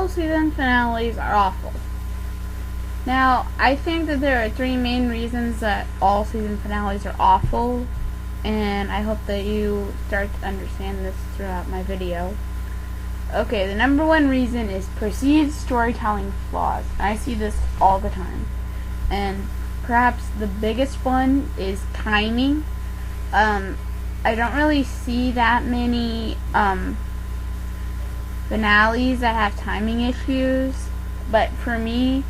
all season finales are awful. Now, I think that there are three main reasons that all season finales are awful, and I hope that you start to understand this throughout my video. Okay, the number one reason is perceived storytelling flaws. I see this all the time. And perhaps the biggest one is timing. I don't really see that many finales that have timing issues, but for me,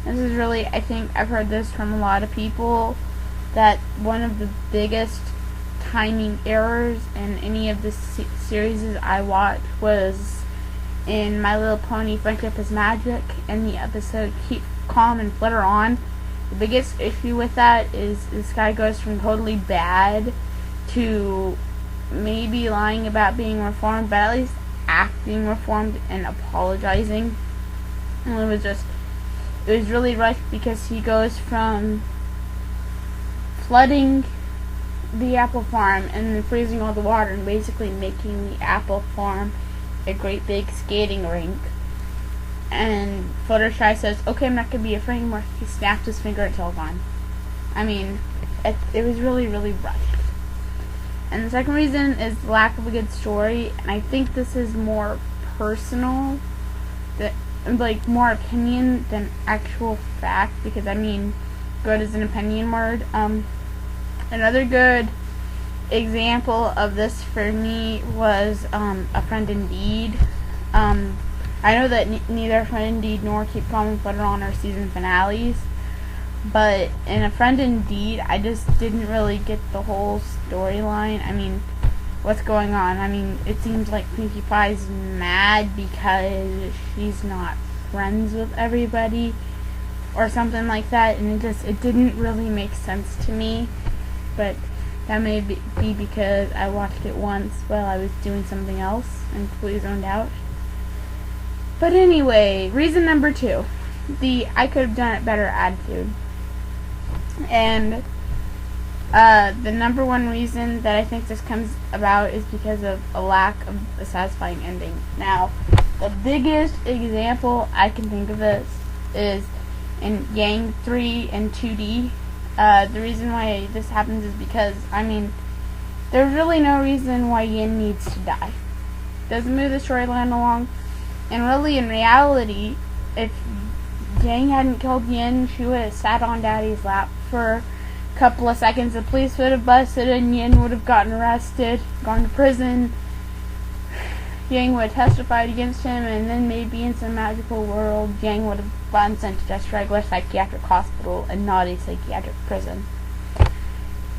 this is really, I think I've heard this from a lot of people, that one of the biggest timing errors in any of the series I watched was in My Little Pony Friendship is Magic, and the episode Keep Calm and Flutter On. The biggest issue with that is this guy goes from totally bad to maybe lying about being reformed, but at least acting reformed and apologizing. And it was really rushed because he goes from flooding the apple farm and then freezing all the water and basically making the apple farm a great big skating rink. And Fluttershy says, "Okay, I'm not going to be afraid anymore." He snaps his finger, it's all gone. I mean, it was really, really rushed. And the second reason is the lack of a good story, and I think this is more personal, like more opinion than actual fact, because I mean, good is an opinion word. Another good example of this for me was A Friend Indeed. I know that neither Friend Indeed nor Keep Calm and Flutter On are season finales, but in A Friend Indeed, I just didn't really get the whole storyline. I mean, what's going on? I mean, it seems like Pinkie Pie's mad because she's not friends with everybody or something like that, and it didn't really make sense to me, but that may be because I watched it once while I was doing something else and completely zoned out. But anyway, reason number two, the I could have done it better attitude. And the number one reason that I think this comes about is because of a lack of a satisfying ending. Now, the biggest example I can think of this is in Yang 3 and 2D. The reason why this happens is because, I mean, there's really no reason why Yin needs to die. Doesn't move the storyline along. And really, in reality, if Yang hadn't killed Yin, she would have sat on Daddy's lap for a couple of seconds. The police would have busted and Yin would have gotten arrested, gone to prison. Yang would have testified against him, and then maybe in some magical world, Yang would have gotten sent to just regular psychiatric hospital and not a psychiatric prison.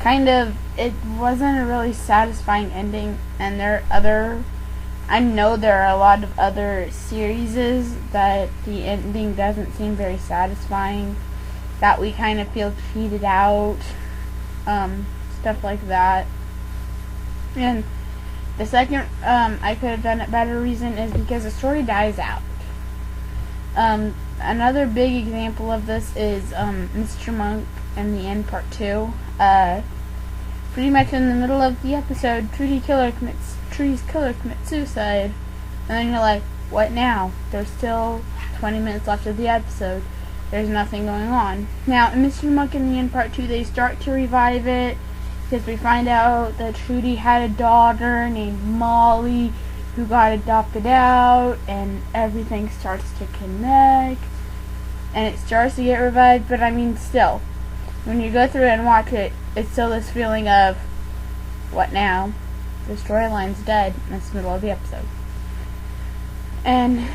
It wasn't a really satisfying ending, and I know there are a lot of other series that the ending doesn't seem very satisfying, that we kind of feel cheated out, stuff like that. And the second I could have done it better reason is because the story dies out. Another big example of this is Mr. Monk and the End Part 2. Pretty much in the middle of the episode, Trudy's killer commits suicide, and then you're like, what now? There's still 20 minutes left of the episode. There's nothing going on. Now, in Mr. Monk and the End Part 2, they start to revive it, because we find out that Trudy had a daughter named Molly who got adopted out, and everything starts to connect, and it starts to get revived. But I mean, still, when you go through it and watch it, it's still this feeling of, what now? The storyline's dead in the middle of the episode. And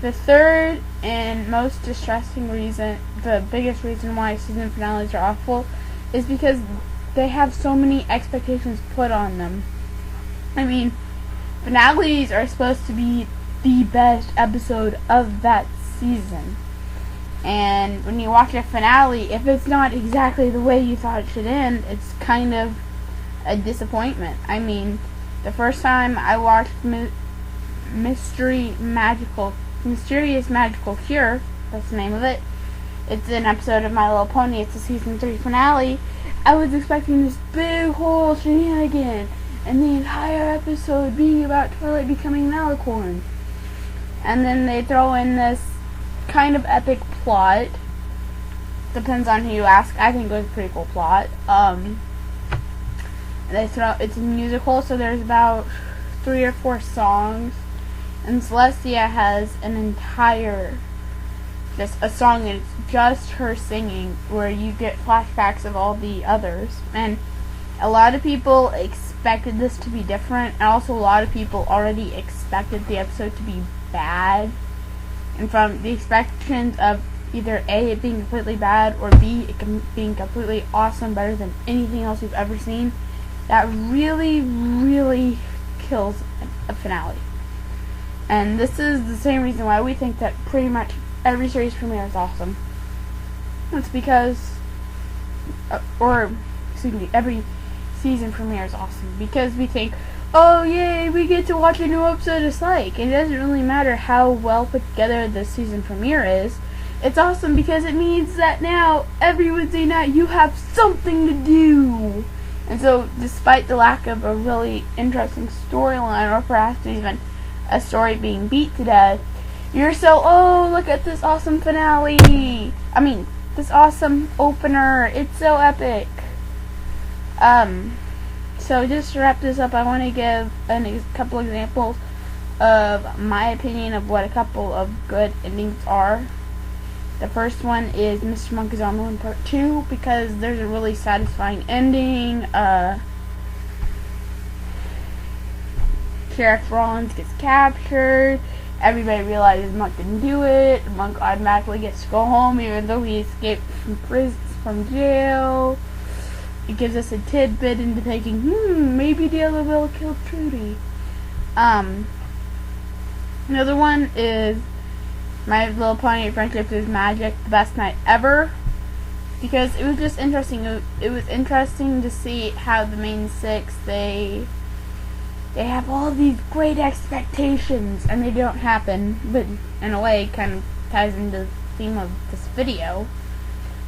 the third and most distressing reason, the biggest reason why season finales are awful, is because they have so many expectations put on them. I mean, finales are supposed to be the best episode of that season. And when you watch a finale, if it's not exactly the way you thought it should end, it's kind of a disappointment. I mean, the first time I watched Mysterious Magical Cure, that's the name of it. It's an episode of My Little Pony. It's the season 3 finale. I was expecting this big whole shenanigan, and the entire episode being about Twilight becoming an alicorn. and then they throw in this kind of epic plot. Depends on who you ask. I think it was a pretty cool plot. It's a musical, so there's about 3 or 4 songs, and Celestia has an entire, just a song, and it's just her singing, where you get flashbacks of all the others. And a lot of people expected this to be different, and also a lot of people already expected the episode to be bad. And from the expectations of either A, it being completely bad, or B, it being completely awesome, better than anything else you've ever seen, that really, really kills a finale. And this is the same reason why we think that pretty much every series premiere is awesome. It's because, every season premiere is awesome, because we think, oh yay, we get to watch a new episode of Psych. And it doesn't really matter how well put together the season premiere is. It's awesome because it means that now, every Wednesday night, you have something to do. And so, despite the lack of a really interesting storyline, or perhaps even a story being beat to death, you're so, oh, look at this awesome finale. This awesome opener. It's so epic. So just to wrap this up, I want to give a couple examples of my opinion of what a couple of good endings are. The first one is Mr. Monkey's Arm in Part 2, because there's a really satisfying ending. Sheriff Rollins gets captured. Everybody realizes Monk didn't do it. Monk automatically gets to go home, even though he escaped from jail. It gives us a tidbit into thinking, maybe the other will kill Trudy. Another one is My Little Pony Friendship is Magic, the best night ever, because it was just interesting. It was interesting to see how the main 6, they have all these great expectations and they don't happen, but in a way it kind of ties into the theme of this video.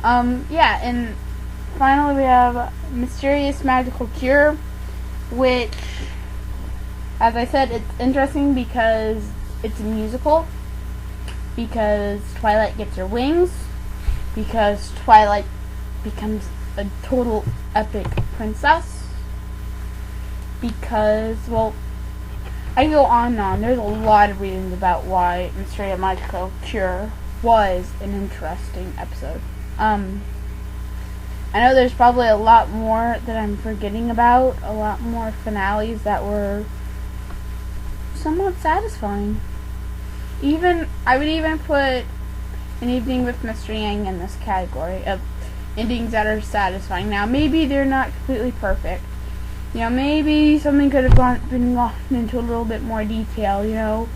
And finally we have Mysterious Magical Cure, which, as I said, it's interesting because it's a musical, because Twilight gets her wings, because Twilight becomes a total epic princess, because, well, I go on and on. There's a lot of reasons about why Mysterious Magical Cure was an interesting episode. I know there's probably a lot more that I'm forgetting about, a lot more finales that were somewhat satisfying. I would even put An Evening with Mr. Yang in this category of endings that are satisfying. Now, maybe they're not completely perfect. Maybe something could have been gone into a little bit more detail,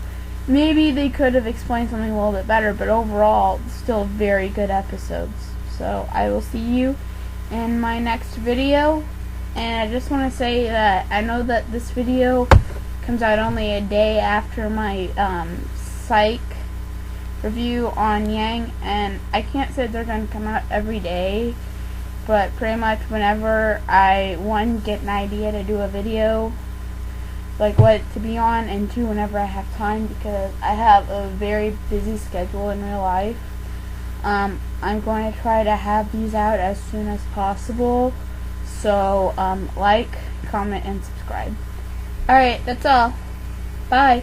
Maybe they could have explained something a little bit better, but overall, still very good episodes. So, I will see you in my next video, and I just want to say that I know that this video comes out only a day after my Psych review on Yang, and I can't say they're going to come out every day, but pretty much whenever I, 1, get an idea to do a video, like what to be on, and 2, whenever I have time, because I have a very busy schedule in real life. I'm going to try to have these out as soon as possible, so like, comment, and subscribe. Alright, that's all. Bye.